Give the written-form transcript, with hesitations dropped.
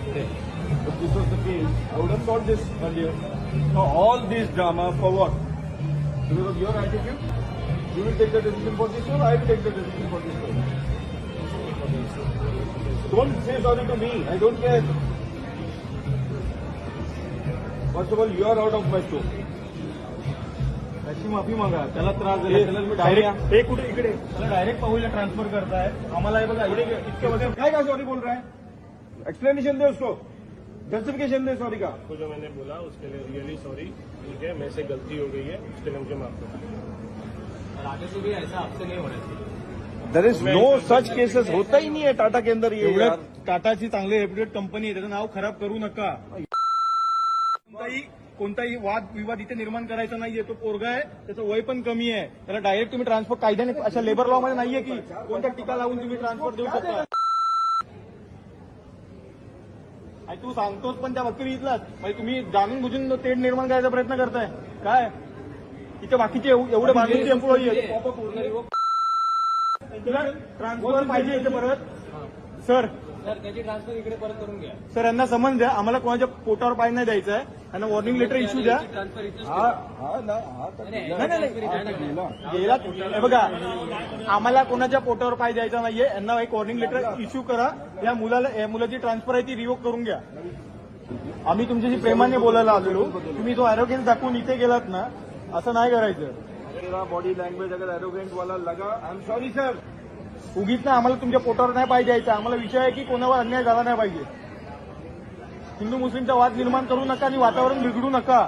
But this was the case. I would have thought this earlier. So all this drama for what? Because of your attitude? You will take the decision for this one, I will take the decision for this one. Don't say sorry to me. I don't care. First of all, you are out of my scope. त्याची माफी मागा. त्याला त्रास दिला त्याला मी direct हे कुठे इकडे त्याला डायरेक्ट पाहूला ट्रान्सफर करताय. आम्हाला हे बघा इतके वगैरे क्या सॉरी बोल रहा है? एक्सप्लेनेशन दे उसको, जस्टिफिकेशन दे सॉरी का. आपको जो मैंने बोला उसके लिए रियली सॉरी. ठीक है, मेरे से गलती हो गई है, उसके लिए मुझे माफ करो. आगे से भी ऐसा आपसे नहीं होना चाहिए. There is no such cases. होता ही नहीं है टाटा के अंदर ये. एवढं टाटाची चांगली रेप्युटेड कंपनी आहे, त्याचं नाव खराब करू नका. कोणताही वाद विवाद इथे निर्माण करायचा नाहीये. तो पोरगा आहे, त्याचं वय पण कमी आहे. त्याला डायरेक्ट तुम्ही ट्रान्सफर कायद्याने अशा लेबर लॉ मध्ये नाहीये की कोणत्या टीका लावून तुम्ही ट्रान्सफर देऊ शकता. आणि तू सांगतोस पण त्या वकील इथलाच म्हणजे तुम्ही जाणून बुजून तेढ निर्माण करायचा प्रयत्न करताय काय. इथे बाकीचे एवढे बाजूचे एम्प्लॉई आहेत. ट्रान्सफर पाहिजे इथे परत. सर त्याची ट्रान्सफर इकडे परत करून घ्या. सर यांना समन द्या. आम्हाला कोणाच्या पोटावर पाय नाही द्यायचं आहे. त्यांना वॉर्निंग लेटर इश्यू द्या. ट्रान्सफर इथेच गेला हे बघा, आम्हाला कोणाच्या पोटावर पाय द्यायचा नाहीये. यांना एक वॉर्निंग लेटर इश्यू करा. या मुलाची ट्रान्सफर आहे ती रिवोक करून घ्या. आम्ही तुमच्याशी प्रेमाने बोलायला आलेलो. तुम्ही जो अॅरोगन्स दाखवून इथे गेलात ना, असं नाही करायचं. मेरा बॉडी लैंग्वेज अगर एरोगेंट वाला लगा, आई एम सॉरी सर. उगीच ना आम्हाला तुमच्या पोटावर नाही पाय द्यायचा. आम्हाला विषय आहे की कोणावर अन्याय झाला नाही पाहिजे. हिंदू मुस्लिमचा वाद निर्माण करू नका आणि वातावरण बिघडू नका.